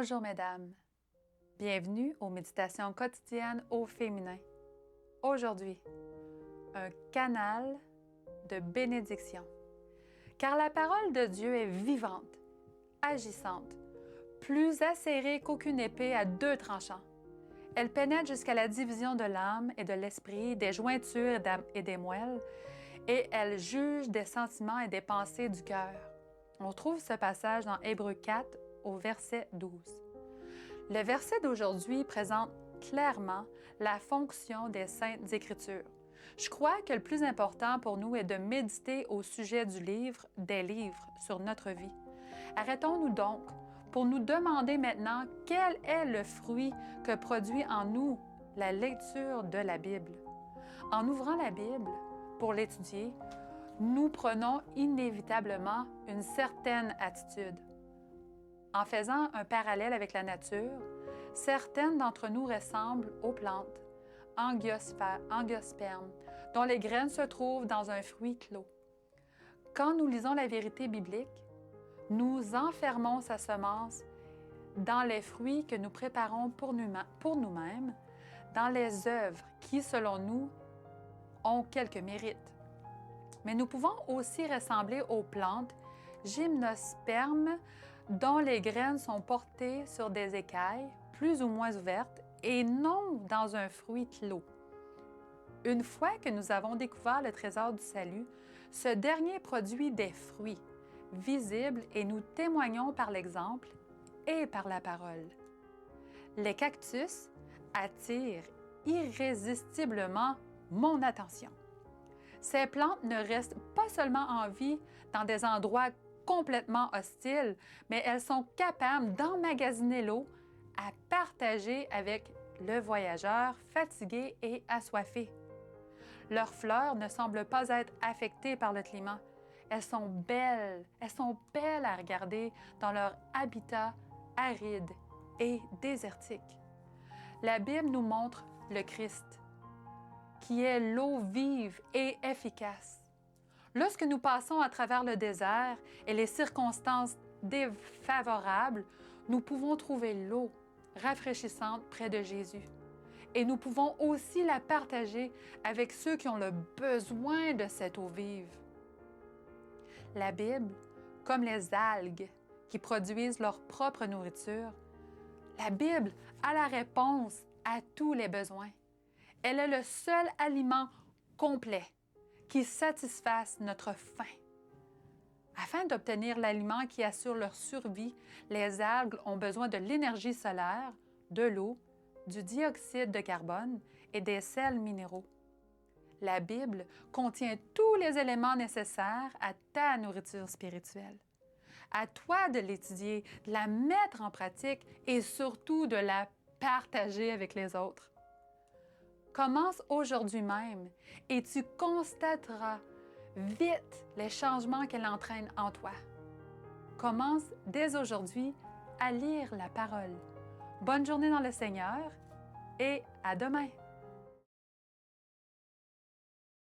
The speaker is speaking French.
Bonjour mesdames, bienvenue aux méditations quotidiennes au féminin. Aujourd'hui, un canal de bénédiction. Car la parole de Dieu est vivante, agissante, plus acérée qu'aucune épée à deux tranchants. Elle pénètre jusqu'à la division de l'âme et de l'esprit, des jointures et des moelles, et elle juge des sentiments et des pensées du cœur. On trouve ce passage dans Hébreux 4 au verset 12. Le verset d'aujourd'hui présente clairement la fonction des Saintes Écritures. Je crois que le plus important pour nous est de méditer au sujet du livre, des livres sur notre vie. Arrêtons-nous donc pour nous demander maintenant quel est le fruit que produit en nous la lecture de la Bible. En ouvrant la Bible pour l'étudier, nous prenons inévitablement une certaine attitude. En faisant un parallèle avec la nature, certaines d'entre nous ressemblent aux plantes, angiospermes, dont les graines se trouvent dans un fruit clos. Quand nous lisons la vérité biblique, nous enfermons sa semence dans les fruits que nous préparons pour nous-mêmes, dans les œuvres qui, selon nous, ont quelques mérites. Mais nous pouvons aussi ressembler aux plantes gymnospermes dont les graines sont portées sur des écailles plus ou moins ouvertes et non dans un fruit clos. Une fois que nous avons découvert le trésor du salut, ce dernier produit des fruits visibles et nous témoignons par l'exemple et par la parole. Les cactus attirent irrésistiblement mon attention. Ces plantes ne restent pas seulement en vie dans des endroits complètement hostiles, mais elles sont capables d'emmagasiner l'eau à partager avec le voyageur fatigué et assoiffé. Leurs fleurs ne semblent pas être affectées par le climat. Elles sont belles à regarder dans leur habitat aride et désertique. La Bible nous montre le Christ, qui est l'eau vive et efficace. Lorsque nous passons à travers le désert et les circonstances défavorables, nous pouvons trouver l'eau rafraîchissante près de Jésus. Et nous pouvons aussi la partager avec ceux qui ont le besoin de cette eau vive. La Bible, comme les algues qui produisent leur propre nourriture, la Bible a la réponse à tous les besoins. Elle est le seul aliment complet qui satisfasse notre faim. Afin d'obtenir l'aliment qui assure leur survie, les algues ont besoin de l'énergie solaire, de l'eau, du dioxyde de carbone et des sels minéraux. La Bible contient tous les éléments nécessaires à ta nourriture spirituelle. À toi de l'étudier, de la mettre en pratique et surtout de la partager avec les autres. Commence aujourd'hui même et tu constateras vite les changements qu'elle entraîne en toi. Commence dès aujourd'hui à lire la parole. Bonne journée dans le Seigneur et à demain!